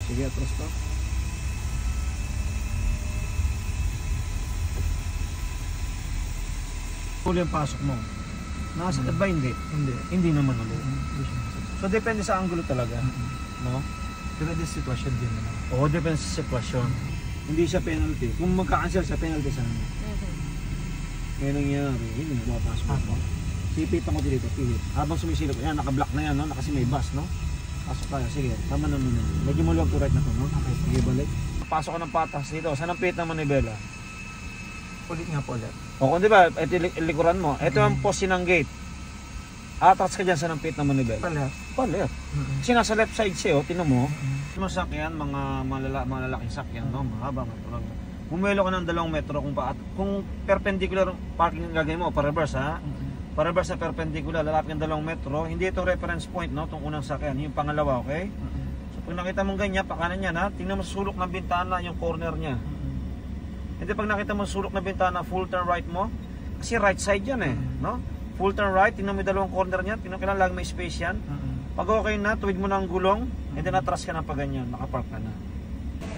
Sige, atras pa. Huli yung pasok mo. Nakasakit ba? Hindi. Hindi naman ulit. So depende sa angulo talaga. No? Depende sa sitwasyon din naman. Oo, depende sa sitwasyon. Hindi siya penalty. Kung magka-cancel siya, penalty sa amin. Kaya nangyari, yun yung pumapasok ako. Sipitan ko dito, pihit. Habang sumisilip, yan, naka-block na yan, no? Kasi may bus, no? Pasok tayo, sige, tama na muna. Medyo maluwag to right na to, no? Okay, sige, balik. Pasok ka ng patas dito, saan ang pihit ng manibela? Ulit nga po ulit. O kung di ba, ito likuran mo, ito ang poste ng gate. Atras ka dyan sa ng pihit ng manibela. Palit. Kasi nasa left side siya, tinan mo. Mga sakyan, mga malalaking sakyan, no? Mahaba, matulog. Bumelo ka ng 2 metro kung perpendicular parking ang gagawin mo, pa-reverse ha. Pa-reverse na perpendicular, lalapit ng 2 metro. Hindi ito reference point, no? Itong unang sakyan, yung pangalawa, okay? So pag nakita mong ganyan, pakanan yan ha, tingnan mo sa sulok ng bintana yung corner niya. Hindi pag nakita mo sa sulok ng bintana, full turn right mo, kasi right side yan eh, no? Full turn right, tingnan mo yung 2 corner niya, tingnan mo kailangan lang may space yan. Pag okay na, tuwid mo na ang gulong, and then atras ka na pa ganyan, nakapark ka na.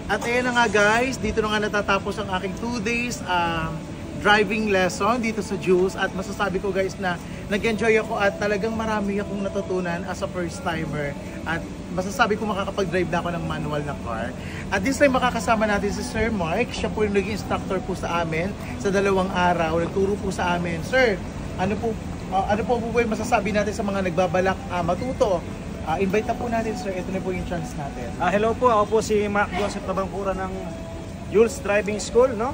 At ayan na nga guys, dito na nga natatapos ang aking 2 days driving lesson dito sa Jules. At masasabi ko guys na nag-enjoy ako at talagang marami akong natutunan as a first timer. At masasabi ko makakapag-drive na ako ng manual na car. At this time makakasama natin si Sir Mark. Siya po yung naging instructor po sa amin sa 2 araw. Nagturo po sa amin. Sir, ano po yung masasabi natin sa mga nagbabalak matuto? Invite na po natin sir, ito na po yung chance natin. Hello po, ako po si Mark Joseph Tabangkura ng Jules Driving School, no?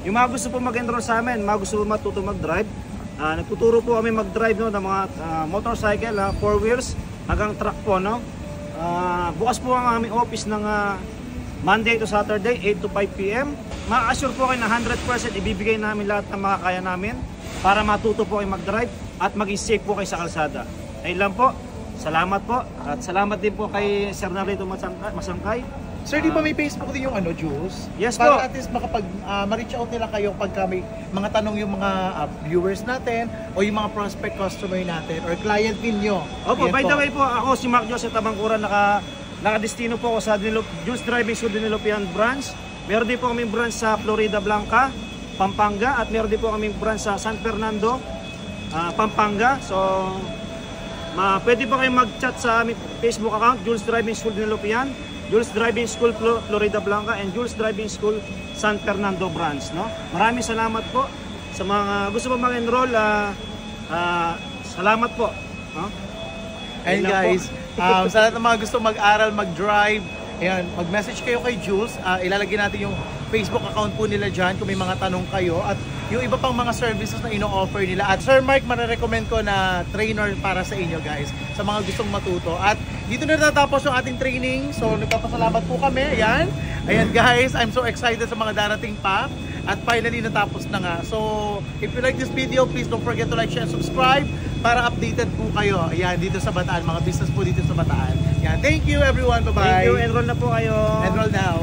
Yung mga gusto po mag-enroll sa amin, mga gusto po matuto mag-drive, nagtuturo po kami mag-drive, no, ng mga motorcycle, 4 wheels hanggang truck po, no? Bukas po ang aming office ng Monday to Saturday, 8 to 5 PM. Ma-assure po kayo na 100% ibibigay namin lahat ng makakaya namin para matuto po kayo mag-drive at maging safe po kayo sa kalsada. Ayun lang po. Salamat po at salamat din po kay Sir Narito Masangkay. Sir, di ba may Facebook din yung Jules? Yes para po. At least makapag ma-reach out nila kayo pagka may mga tanong yung mga viewers natin o yung mga prospect customer natin or client ninyo. Opo, by the way po, ako si Mark Joseph Tabangkura, nakadestino po ako sa Jules Driving School Dinilopian branch. Meron din po kaming branch sa Florida Blanca, Pampanga, at meron din po kaming branch sa San Fernando, Pampanga. So pwede po kayo mag-chat sa aming Facebook account, Jules Driving School Dinilopian, Jules Driving School Florida Blanca, and Jules Driving School San Fernando branch, no? Maraming salamat po sa mga gusto po mag-enroll. Salamat po, no? And guys, sa lahat ng mga gusto mag-aral, mag-drive, ayan, mag-message kayo kay Jules. Ilalagay natin yung Facebook account po nila dyan kung may mga tanong kayo at yung iba pang mga services na ino-offer nila. At Sir Mark, marirecommend ko na trainer para sa inyo guys, sa mga gustong matuto. At dito na natatapos yung ating training. So nagpapasalamat po kami. Ayan. Ayan guys, I'm so excited sa mga darating pa. At finally natapos na nga. So if you like this video, please don't forget to like, share, and subscribe para updated po kayo. Ayan, dito sa Bataan. Mga business po dito sa Bataan. Ayan. Thank you everyone. Bye-bye. Thank you. Enroll na po kayo. Enroll now.